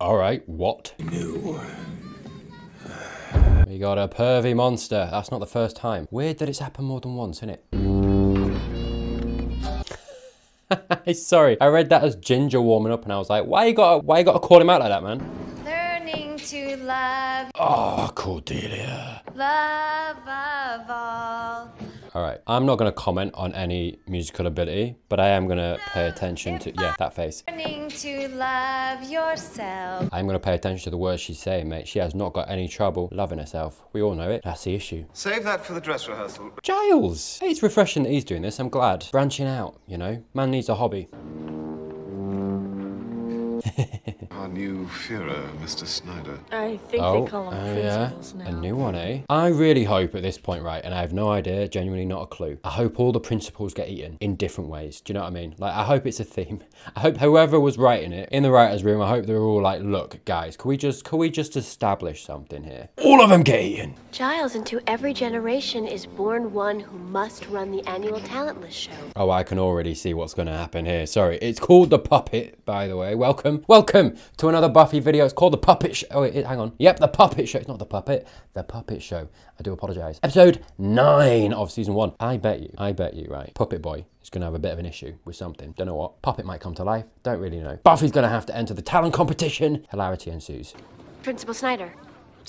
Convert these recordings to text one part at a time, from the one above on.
All right, what? New. We got a pervy monster. That's not the first time. Weird that it's happened more than once, isn't it? Sorry, I read that as Ginger warming up and I was like, why you gotta call him out like that, man? Learning to love. Oh, Cordelia. Love of all. All right, I'm not gonna comment on any musical ability, but I am gonna pay attention to, yeah, that face. Learning to love yourself. I'm gonna pay attention to the words she's saying, mate. She has not got any trouble loving herself. We all know it. That's the issue. Save that for the dress rehearsal. Giles! Hey, it's refreshing that he's doing this. I'm glad. Branching out, you know? Man needs a hobby. Our new Führer, Mr. Snyder. I think they call them principals yeah. now. A new one, eh? I really hope at this point, right, and I have no idea, genuinely not a clue. I hope all the principals get eaten in different ways. Do you know what I mean? Like, I hope it's a theme. I hope whoever was writing it in the writer's room, I hope they're all like, look, guys, can we just establish something here? All of them get eaten. Giles, into every generation is born one who must run the annual talentless show. Oh, I can already see what's going to happen here. Sorry, it's called The Puppet, by the way. Welcome to another Buffy video. It's called The Puppet Show. Oh, wait, hang on. Yep, The Puppet Show. It's not The Puppet. The Puppet Show. I do apologise. Episode 9 of season 1. I bet you, right? Puppet Boy is going to have a bit of an issue with something. Don't know what. Puppet might come to life. Don't really know. Buffy's going to have to enter the talent competition. Hilarity ensues. Principal Snyder.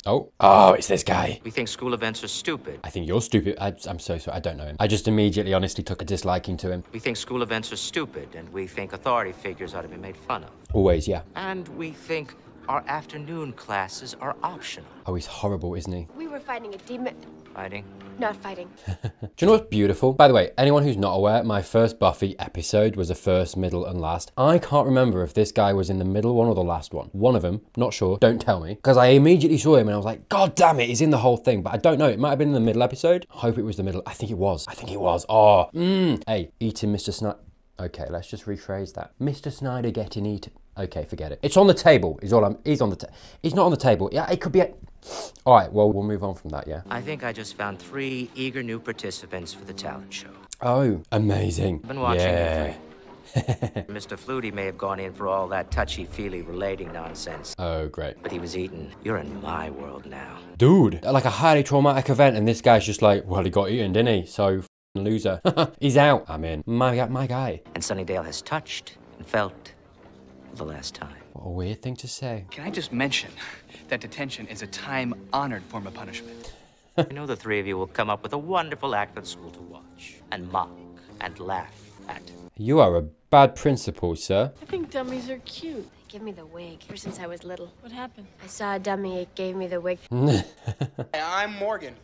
Oh, it's this guy. We think school events are stupid. I think you're stupid. I'm so sorry. I don't know him. I just immediately, honestly took a disliking to him. We think school events are stupid, and we think authority figures ought to be made fun of. Always, yeah. And we think our afternoon classes are optional. Oh, he's horrible, isn't he? We were fighting a demon. Fighting? Not fighting. Do you know what's beautiful? By the way, anyone who's not aware, my first Buffy episode was the first, middle, and last. I can't remember if this guy was in the middle one or the last one. One of them, not sure, don't tell me. Because I immediately saw him and I was like, God damn it, he's in the whole thing. But I don't know, it might have been in the middle episode. I hope it was the middle. I think it was. Oh, Hey, eating Mr. Snyder. Okay, let's just rephrase that. Mr. Snyder getting eaten. Okay, forget it. It's on the table, he's on the he's not on the table. Yeah, it could be all right, well, we'll move on from that, yeah? I think I just found 3 eager new participants for the talent show. Oh, amazing. I've been watching yeah. you 3. Mr. Flutie may have gone in for all that touchy-feely relating nonsense. Oh, great. But he was eaten. You're in my world now. Dude, like a highly traumatic event, and this guy's just like, well, he got eaten, didn't he? So, loser. He's out. I'm in. My guy. And Sunnydale has touched and felt for the last time. What a weird thing to say. Can I just mention that detention is a time-honored form of punishment? I know the 3 of you will come up with a wonderful act for the school to watch and mock and laugh at. You are a bad principal, sir. I think dummies are cute. They give me the wig ever since I was little. What happened? I saw a dummy, it gave me the wig. I'm Morgan.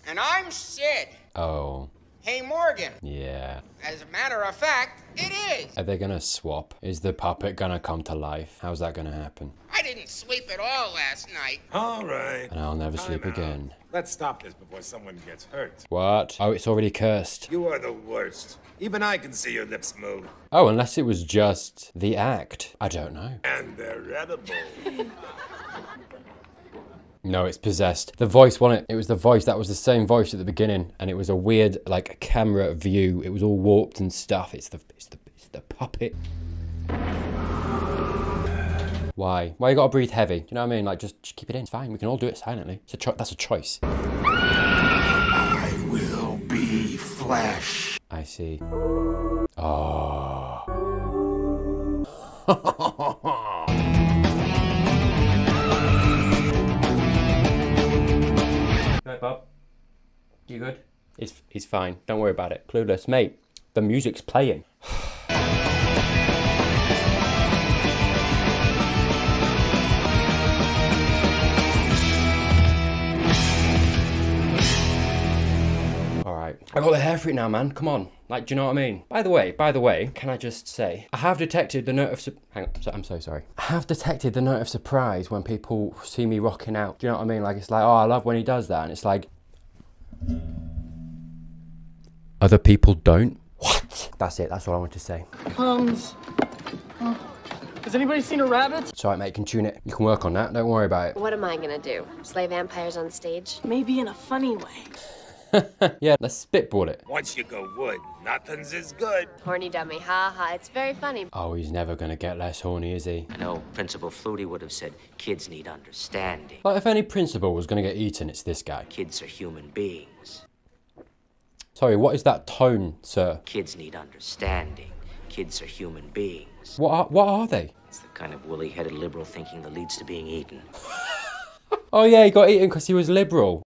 And I'm Sid. Oh. Hey, Morgan. Yeah. As a matter of fact, it is. Are they gonna swap? Is the puppet gonna come to life? How's that gonna happen? I didn't sleep at all last night. All right. And I'll never sleep again. Let's stop this before someone gets hurt. What? Oh, it's already cursed. You are the worst. Even I can see your lips move. Oh, unless it was just the act. I don't know. And they're edible. No, it's possessed. The voice, wasn't it? It was the voice. That was the same voice at the beginning. And it was a weird, like, camera view. It was all warped and stuff. It's the puppet. Why? Why you gotta breathe heavy? Do you know what I mean? Like, just keep it in. It's fine. We can all do it silently. That's a choice. I will be flesh. I see. Oh. Hey, Bob. You good? He's fine. Don't worry about it. Clueless. Mate, the music's playing. Alright. I got the hair for it now, man. Come on. Like, do you know what I mean? By the way, can I just say, I have detected the note of... Hang on, I'm so sorry. I have detected the note of surprise when people see me rocking out. Do you know what I mean? Like, it's like, oh, I love when he does that. And it's like... Other people don't? What? That's it. That's all I want to say. Plums. Oh. Has anybody seen a rabbit? It's alright, mate. You can tune it. You can work on that. Don't worry about it. What am I gonna do? Slay vampires on stage? Maybe in a funny way. Yeah, let's spitball it. Once you go wood, nothing's as good. Horny dummy, ha ha. It's very funny. Oh, he's never gonna get less horny, is he? I know Principal Flutie would have said kids need understanding. Like, if any principal was gonna get eaten, it's this guy. Kids are human beings. Sorry, what is that tone, sir? Kids need understanding. Kids are human beings. What are they? It's the kind of woolly-headed liberal thinking that leads to being eaten. Oh yeah, he got eaten because he was liberal.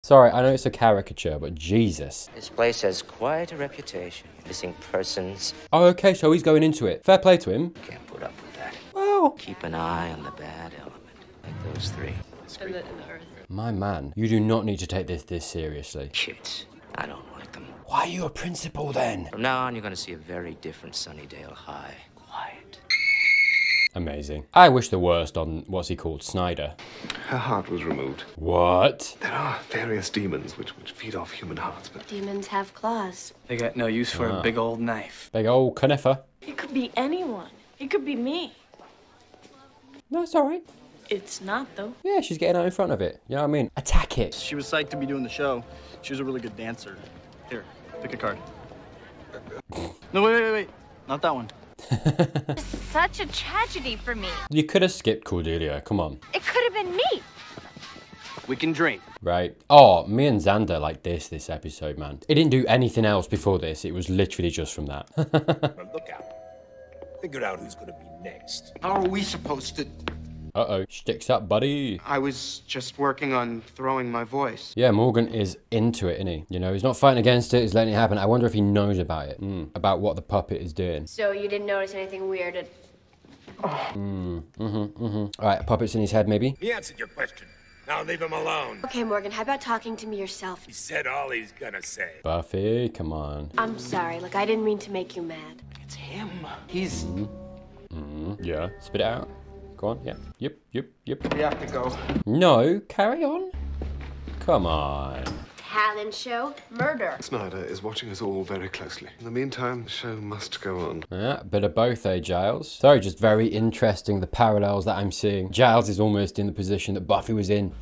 Sorry, I know it's a caricature, but Jesus. This place has quite a reputation. Missing persons. Oh, okay, so he's going into it. Fair play to him. Can't put up with that. Well, Keep an eye on the bad element. Like those three. And the earth. my man, you do not need to take this seriously. Kids. I don't like them. Why are you a principal then? From now on, you're going to see a very different Sunnydale High. Quiet. Amazing. I wish the worst on, what's he called, Snyder. Her heart was removed. What? There are various demons which feed off human hearts, but Demons have claws. They got no use for a big old knife. Big old conifer. It could be anyone. It could be me. No, it's alright. It's not, though. Yeah, she's getting out in front of it. You know what I mean? Attack it. She was psyched to be doing the show. She was a really good dancer. Here, pick a card. No, wait. Not that one. It's such a tragedy for me. You could have skipped Cordelia, come on. It could have been me. We can dream. Right. Oh, me and Xander like this episode, man. It didn't do anything else before this. It was literally just from that. But look out. Figure out who's gonna be next. How are we supposed to... Uh-oh. Sticks up, buddy. I was just working on throwing my voice. Yeah, Morgan is into it, isn't he? You know, he's not fighting against it. He's letting it happen. I wonder if he knows about it. About what the puppet is doing. So you didn't notice anything weird at... All right, puppet's in his head, maybe? He answered your question. Now leave him alone. Okay, Morgan, how about talking to me yourself? He said all he's gonna say. Buffy, come on. I'm sorry, look, I didn't mean to make you mad. It's him. He's... Yeah, spit it out. Go on, yeah. Yep. We have to go. No, carry on. Come on. Talent show, murder. Snyder is watching us all very closely. In the meantime, the show must go on. Yeah, bit of both, eh, Giles? Sorry, just very interesting, the parallels that I'm seeing. Giles is almost in the position that Buffy was in,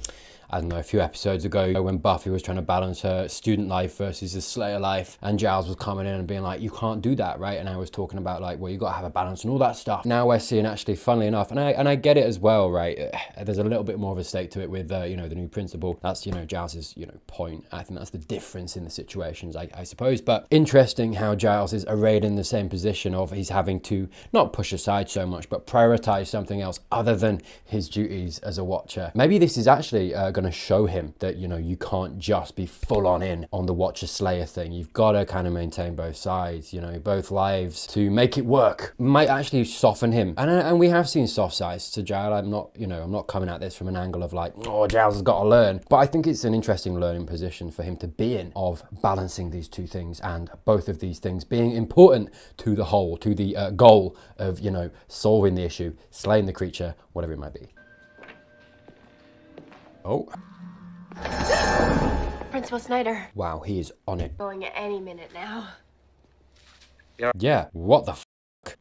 I don't know, a few episodes ago when Buffy was trying to balance her student life versus the Slayer life, and Giles was coming in and being like, you can't do that, right? And I was talking about like, well, you gotta have a balance and all that stuff. Now we're seeing actually, funnily enough, and I get it as well, right? There's a little bit more of a stake to it with, you know, the new principal. That's, you know, Giles's, you know, point. I think that's the difference in the situations, I suppose. But interesting how Giles is arrayed in the same position of he's having to not push aside so much, but prioritize something else other than his duties as a watcher. Maybe this is actually going to show him that, you know, you can't just be full on the Watcher Slayer thing. You've got to kind of maintain both sides, you know, both lives to make it work. Might actually soften him. And we have seen soft sides to Giles. I'm not, you know, I'm not coming at this from an angle of like, oh, Giles has got to learn. But I think it's an interesting learning position for him to be in, of balancing these two things, and both of these things being important to the whole, to the goal of, you know, solving the issue, slaying the creature, whatever it might be. Oh. Principal Snyder. Wow, he is on it. Going at any minute now. Yeah, what the f***?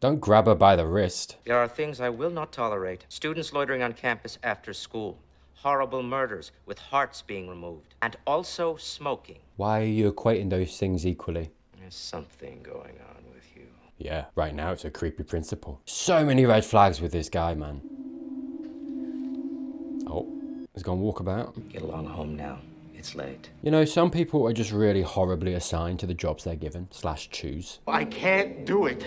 Don't grab her by the wrist. There are things I will not tolerate. Students loitering on campus after school. Horrible murders with hearts being removed. And also smoking. Why are you equating those things equally? There's something going on with you. Yeah, right now it's a creepy principal. So many red flags with this guy, man. Oh, he's gone walkabout. Get along home now. It's late. You know, some people are just really horribly assigned to the jobs they're given / choose. I can't do it.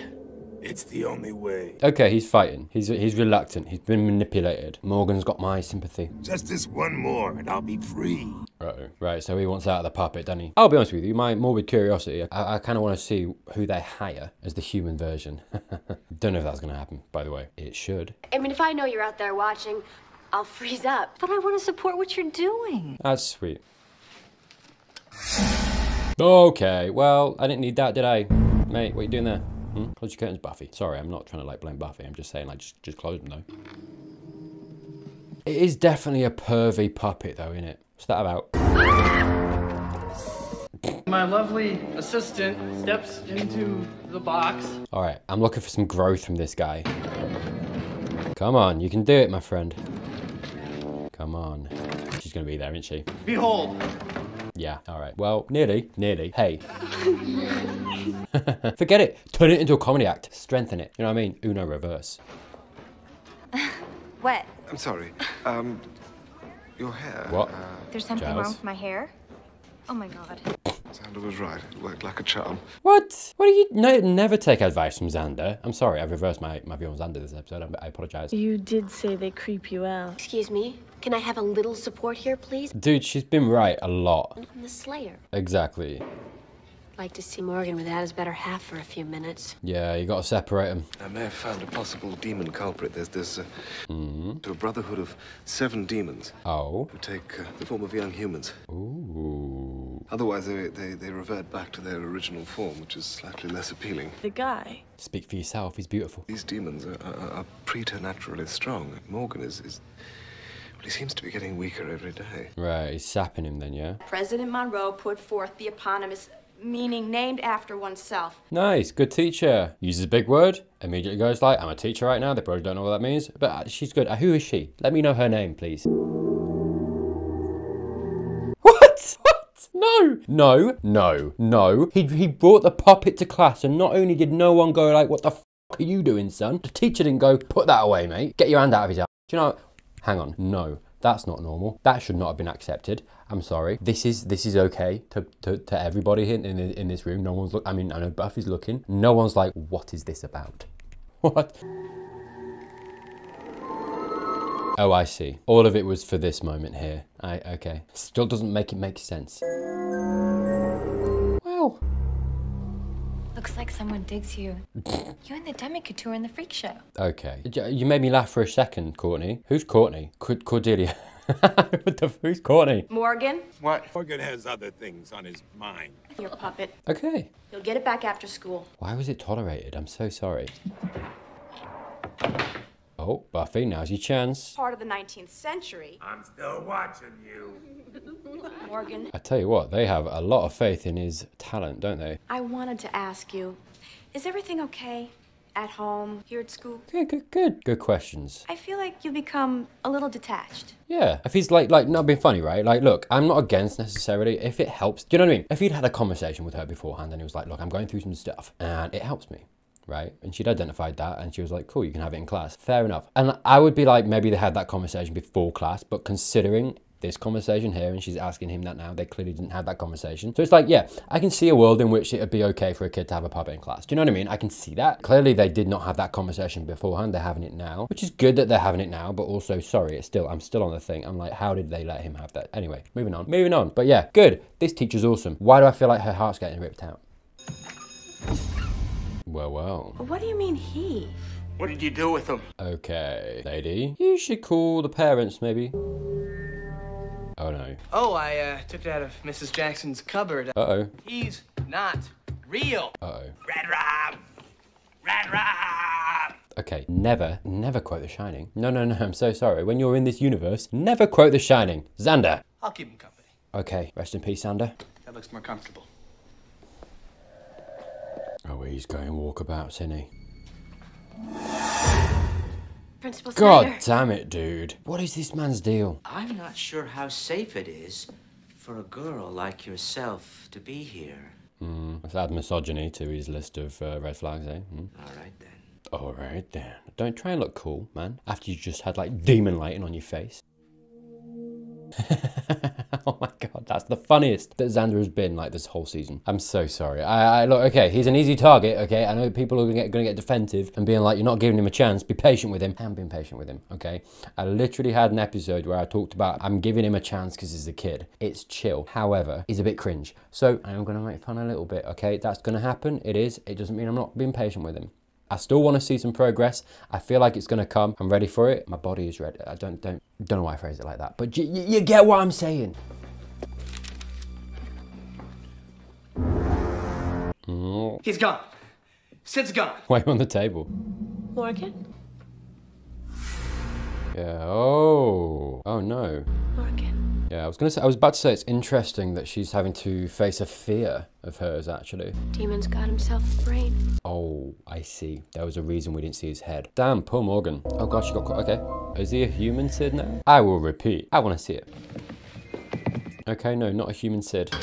It's the only way. Okay, he's fighting. He's reluctant. He's been manipulated. Morgan's got my sympathy. Just this one more and I'll be free. Uh-oh. Right, so he wants out of the puppet, doesn't he? I'll be honest with you, my morbid curiosity, I kind of want to see who they hire as the human version. Don't know if that's going to happen, by the way. It should. I mean, if I know you're out there watching, I'll freeze up. But I want to support what you're doing. That's sweet. Okay, well, I didn't need that, did I? Mate, what are you doing there? Close your curtains, Buffy. Sorry, I'm not trying to, like, blame Buffy. I'm just saying, like, just close them, though. It is definitely a pervy puppet, though, isn't it? What's that about? My lovely assistant steps into the box. All right, I'm looking for some growth from this guy. Come on, you can do it, my friend. Come on. She's gonna be there, isn't she? Behold, Yeah, all right. Well, nearly. Hey. Forget it. Turn it into a comedy act. Strengthen it. You know what I mean? Uno reverse. What? I'm sorry. Your hair. What? There's something Giles? wrong with my hair? Oh my god. Xander was right. It worked like a charm. What? What do you... No, never take advice from Xander. I'm sorry, I've reversed my view on Xander this episode. I apologize. You did say they creep you out. Excuse me? Can I have a little support here, please? Dude, she's been right a lot. I'm the Slayer. Exactly. I'd like to see Morgan without his better half for a few minutes. Yeah, you gotta separate them. I may have found a possible demon culprit. There's a brotherhood of 7 demons. Oh. Who take the form of young humans. Ooh. Otherwise, they revert back to their original form, which is slightly less appealing. The guy. Speak for yourself, he's beautiful. These demons are preternaturally strong. Morgan is well, he seems to be getting weaker every day. Right, he's sapping him then, yeah? President Monroe put forth the eponymous, meaning named after oneself. Nice, good teacher. Uses a big word, immediately goes like, I'm a teacher right now. They probably don't know what that means, but she's good. Who is she? Let me know her name, please. What? No. He brought the puppet to class, and not only did no one go like, what the f are you doing, son? The teacher didn't go, put that away, mate. Get your hand out of his ass. Do you know, hang on, no. That's not normal. That should not have been accepted. I'm sorry. This is okay to everybody here in this room. No one's I mean, I know Buffy's looking. No one's like, what is this about? What? Oh, I see. All of it was for this moment here. Okay. Still doesn't make it make sense. Well. Looks like someone digs you. You and the Demi-Couture in the freak show. Okay. You made me laugh for a second, Courtney. Who's Courtney? Cordelia. Who's Courtney? Morgan, What? Morgan has other things on his mind. your puppet. Okay. You'll get it back after school. Why was it tolerated? I'm so sorry. Oh, Buffy, now's your chance. Part of the 19th century. I'm still watching you. Morgan, I tell you what, they have a lot of faith in his talent, don't they? I wanted to ask you, is everything okay? At home, here at school? Good questions. I feel like you become a little detached. Yeah, if he's like not being funny, right? Like, look, I'm not against necessarily if it helps. Do you know what I mean? If he'd had a conversation with her beforehand and he was like, look, I'm going through some stuff and it helps me, right? And she'd identified that and she was like, cool, you can have it in class. Fair enough. And I would be like, maybe they had that conversation before class, but considering this conversation here and she's asking him that now, they clearly didn't have that conversation. So it's like, yeah, I can see a world in which it would be okay for a kid to have a puppet in class. Do you know what I mean? I can see that. Clearly they did not have that conversation beforehand. They're having it now, which is good that they're having it now, but also, sorry, I'm still on the thing. I'm like, how did they let him have that? Anyway, moving on. But yeah, good. This teacher's awesome. Why do I feel like her heart's getting ripped out? Well. What do you mean he? What did you do with him? Okay, lady. You should call the parents, maybe. Oh no. Oh, I took it out of Mrs. Jackson's cupboard. Uh-oh. He's not real. Uh-oh. Red Rob! Red Rob! Okay, never quote The Shining. No, I'm so sorry. When you're in this universe, never quote The Shining. Xander. I'll keep him company. Okay, rest in peace, Xander. That looks more comfortable. Oh, he's going walkabouts, isn't he? Principal God Slayer. damn it, dude. What is this man's deal? I'm not sure how safe it is for a girl like yourself to be here. Let's add misogyny to his list of red flags, eh? All right then. Don't try and look cool, man. After you just had like demon lighting on your face. Oh my god, that's the funniest that Xander has been like this whole season. I'm so sorry. I look, okay, he's an easy target, okay? I know people are gonna get defensive and being like, you're not giving him a chance, be patient with him. I am being patient with him, okay? I literally had an episode where I talked about I'm giving him a chance because he's a kid. It's chill. However, he's a bit cringe. So I am gonna make fun a little bit, okay? That's gonna happen, it is. It doesn't mean I'm not being patient with him. I still want to see some progress. I feel like it's going to come. I'm ready for it. My body is ready. I don't know why I phrase it like that, but you get what I'm saying. He's gone. Sid's gone. Way on the table. Morgan? Yeah. Oh no. Morgan. Yeah, I was about to say it's interesting that she's having to face a fear of hers, actually. Demon's got himself a brain. Oh, I see. There was a reason we didn't see his head. Damn, poor Morgan. Oh gosh, she got caught. Okay. Is he a human Sid now? I will repeat. I want to see it. Okay, no, not a human Sid.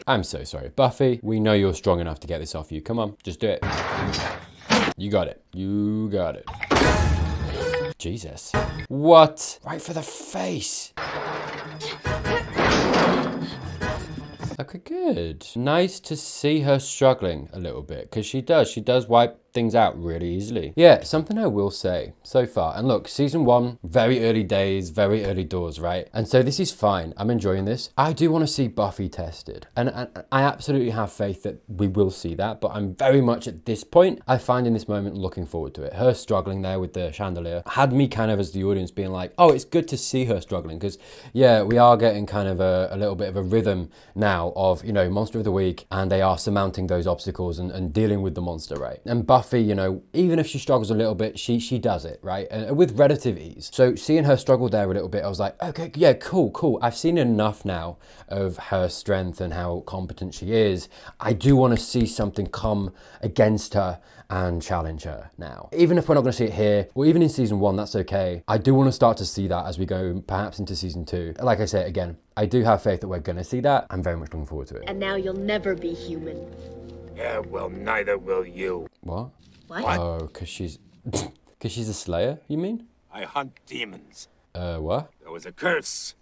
I'm so sorry. Buffy, we know you're strong enough to get this off you. Come on, just do it. You got it. You got it. Jesus. What? Right for the face. Okay, good. Nice to see her struggling a little bit, because she does wipe things out really easily. Yeah, something I will say so far, and look, season 1, very early days, very early doors, right? And so this is fine. I'm enjoying this. I do want to see Buffy tested, and I absolutely have faith that we will see that, but I'm very much at this point, I find in this moment looking forward to it. Her struggling there with the chandelier had me kind of as the audience being like, oh, it's good to see her struggling, because yeah, we are getting kind of a little bit of a rhythm now of, you know, Monster of the Week, and they are surmounting those obstacles and dealing with the monster, right? And Buffy, you know, even if she struggles a little bit, she does it, right? And with relative ease. So seeing her struggle there a little bit, I was like, okay, yeah, cool. I've seen enough now of her strength and how competent she is. I do want to see something come against her and challenge her now. Even if we're not going to see it here, or even in season 1, that's okay. I do want to start to see that as we go perhaps into season 2. Like I say, again, I do have faith that we're going to see that. I'm very much looking forward to it. And now you'll never be human. Yeah, well, neither will you. What? What? Oh, because she's a Slayer, you mean? I hunt demons. What? There was a curse.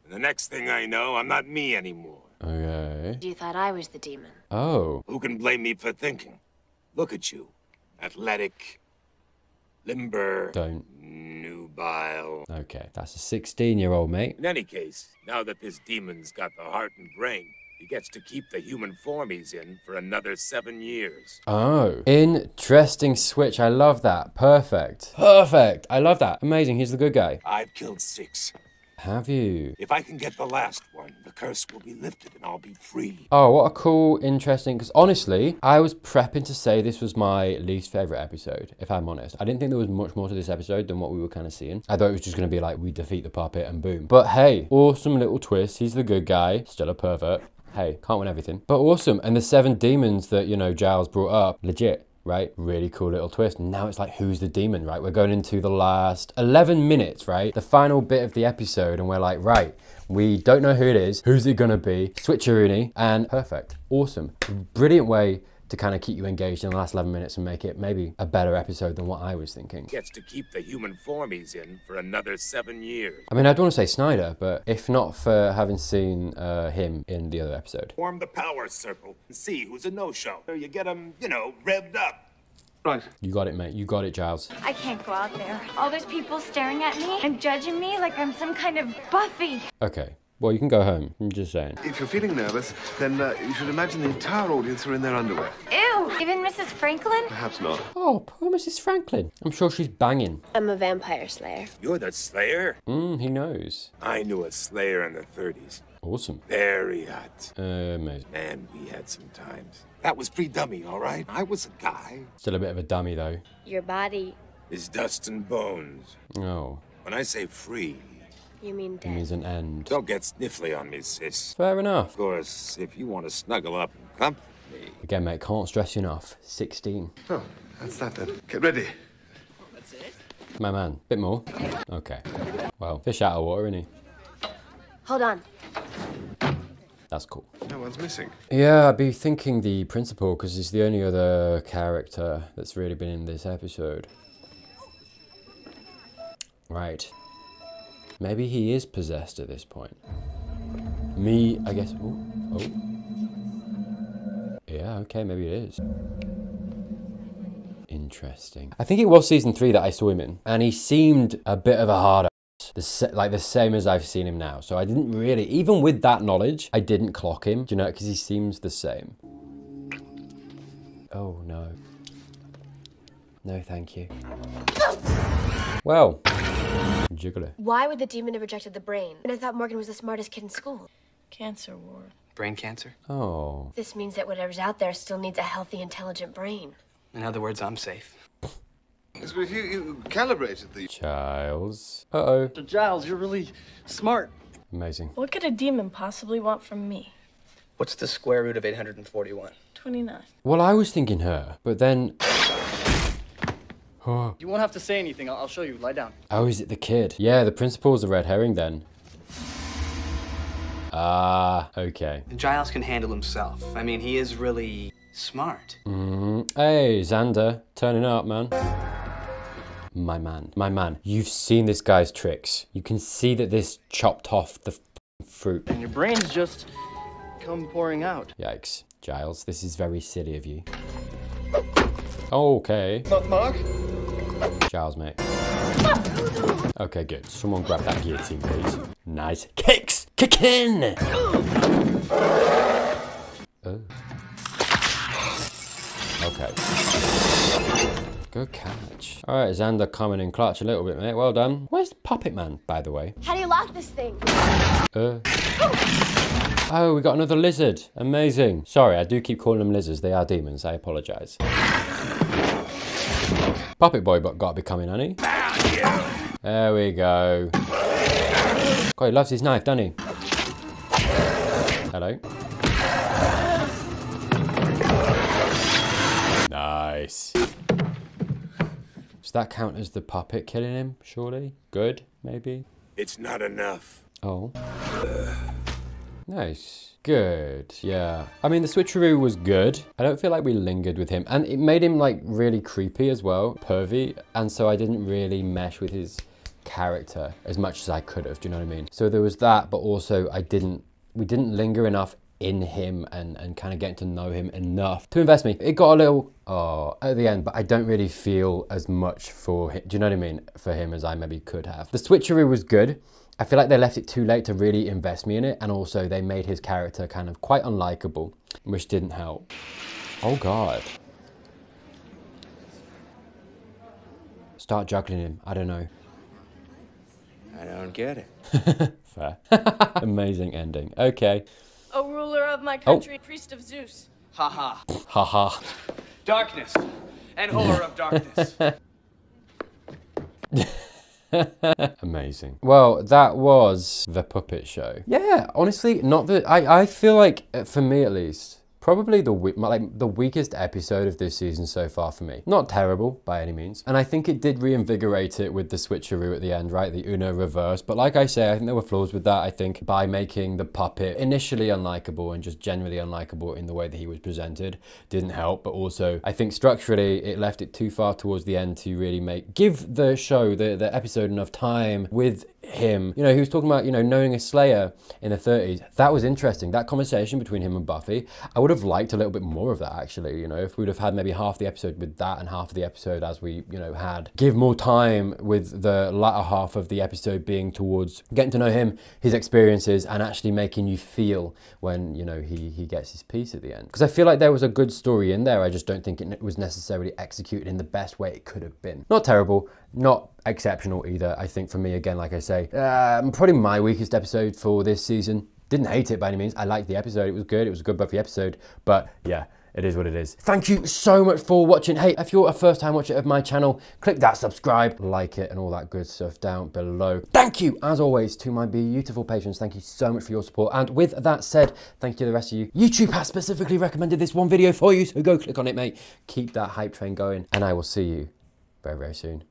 And the next thing I know, I'm not me anymore. Okay. You thought I was the demon. Oh. Who can blame me for thinking? Look at you. Athletic, limber, Don't. nubile. Okay, that's a 16-year-old, mate. In any case, now that this demon's got the heart and brain, he gets to keep the human form he's in for another 7 years. Oh, interesting switch. I love that. Perfect. Perfect. I love that. Amazing. He's the good guy. I've killed 6. Have you? If I can get the last one, the curse will be lifted and I'll be free. Oh, what a cool, interesting, because honestly, I was prepping to say this was my least favorite episode, if I'm honest. I didn't think there was much more to this episode than what we were kind of seeing. I thought it was just going to be like, we defeat the puppet and boom. But hey, awesome little twist. He's the good guy, still a pervert. Hey, can't win everything. But awesome. And the 7 demons that, you know, Giles brought up, legit. Right? Really cool little twist. Now it's like, who's the demon, right? We're going into the last 11 minutes, right? The final bit of the episode, and we're like, right, we don't know who it is. Who's it gonna be? Switcheroony, and perfect. Awesome. Brilliant way to kind of keep you engaged in the last 11 minutes and make it maybe a better episode than what I was thinking. Gets to keep the human form he's in for another 7 years. I mean, I don't want to say Snyder, but if not for having seen him in the other episode. Form the power circle and see who's a no-show. So you get them, you know, revved up. Right. You got it, mate. You got it, Giles. I can't go out there. All those people staring at me and judging me like I'm some kind of Buffy. Okay. Well, you can go home. I'm just saying. If you're feeling nervous, then you should imagine the entire audience are in their underwear. Ew! Even Mrs. Franklin? Perhaps not. Oh, poor Mrs. Franklin. I'm sure she's banging. I'm a vampire slayer. You're the Slayer? He knows. I knew a Slayer in the 30s. Awesome. Very hot. Amazing. Man, we had some times. That was pre-dummy, all right? I was a guy. Still a bit of a dummy, though. Your body, Is dust and bones. Oh. When I say free, you mean It dead. means an end. don't get sniffly on me, sis. Fair enough. Of course, if you want to snuggle up and comfort me. Again, mate, can't stress you enough. 16. Oh, that's that then. Get ready. My man. Bit more. Okay. Well, fish out of water, innit? Hold on. That's cool. No one's missing. Yeah, I'd be thinking the principal, because he's the only other character that's really been in this episode. Right. Maybe he is possessed at this point. Me, I guess. Ooh, oh. Yeah, okay, maybe it is. Interesting. I think it was season 3 that I saw him in, and he seemed a bit of a hard ass, like the same as I've seen him now. So I didn't really, even with that knowledge, I didn't clock him. Do you know? Because he seems the same. Oh no. No, thank you. Well, jiggler. Why would the demon have rejected the brain? And I thought Morgan was the smartest kid in school. Cancer ward. Brain cancer? Oh. This means that whatever's out there still needs a healthy, intelligent brain. In other words, I'm safe. Yes, but if you calibrated the... Giles. Uh-oh. So Giles, you're really smart. Amazing. What could a demon possibly want from me? What's the square root of 841? 29. Well, I was thinking her, but then... You won't have to say anything. I'll show you. Lie down. Oh, is it the kid? Yeah, the principal's a red herring then. Ah, okay. Giles can handle himself. I mean, he is really smart. Hey, Xander, turning up, man. My man, you've seen this guy's tricks. You can see that this chopped off the fruit. And your brains just come pouring out. Yikes. Giles, this is very silly of you. Okay. Mark? Giles, mate. Okay, good. Someone grab that guillotine, please. Nice. Kicks! Kickin'! Oh. Okay. Good catch. All right, Xander coming in clutch a little bit, mate. Well done. Where's Puppet Man, by the way? How do you lock this thing? Oh, we got another lizard. Amazing. Sorry, I do keep calling them lizards. They are demons. I apologize. Puppet Boy but got to be coming, honey. There we go. God, he loves his knife, doesn't he? Hello. Nice. Does that count as the puppet killing him, surely? Good, maybe? It's not enough. Oh. Nice. Good, yeah. I mean, the switcheroo was good. I don't feel like we lingered with him. And it made him, like, really creepy as well, pervy. And so I didn't really mesh with his character as much as I could have, do you know what I mean? So there was that, but also we didn't linger enough in him and kind of getting to know him enough to invest me. It got a little, at the end, but I don't really feel as much for him, do you know what I mean, for him as I maybe could have. The switcheroo was good. I feel like they left it too late to really invest me in it, and also they made his character kind of quite unlikable, which didn't help. Oh God. Start juggling him, I don't know. I don't get it. Fair. Amazing ending. Okay. O ruler of my country, priest of Zeus. Haha. Haha. Darkness and horror of darkness. Amazing. Well, that was The Puppet Show. Yeah, honestly, not that I feel like, for me at least, probably the weakest episode of this season so far for me. Not terrible by any means. And I think it did reinvigorate it with the switcheroo at the end, right? The Uno reverse. But like I say, I think there were flaws with that. I think by making the puppet initially unlikable and just generally unlikable in the way that he was presented didn't help. But also, I think structurally, it left it too far towards the end to really give the show, the episode enough time with him. You know, he was talking about, you know, knowing a Slayer in the 30s. That was interesting. That conversation between him and Buffy, I would have liked a little bit more of that, actually. You know, if we'd have had maybe half the episode with that and half of the episode as we, you know, had. Give more time with the latter half of the episode being towards getting to know him, his experiences, and actually making you feel when, you know, he gets his piece at the end. Because I feel like there was a good story in there. I just don't think it was necessarily executed in the best way it could have been. Not terrible, not exceptional either. I think for me, again, like I say, probably my weakest episode for this season. Didn't hate it by any means. I liked the episode. It was good. It was a good Buffy episode. But yeah, it is what it is. Thank you so much for watching. Hey, if you're a first time watcher of my channel, click that subscribe, like it, and all that good stuff down below. Thank you, as always, to my beautiful patrons. Thank you so much for your support. And with that said, thank you to the rest of you. YouTube has specifically recommended this one video for you, so go click on it, mate. Keep that hype train going, and I will see you very, very soon.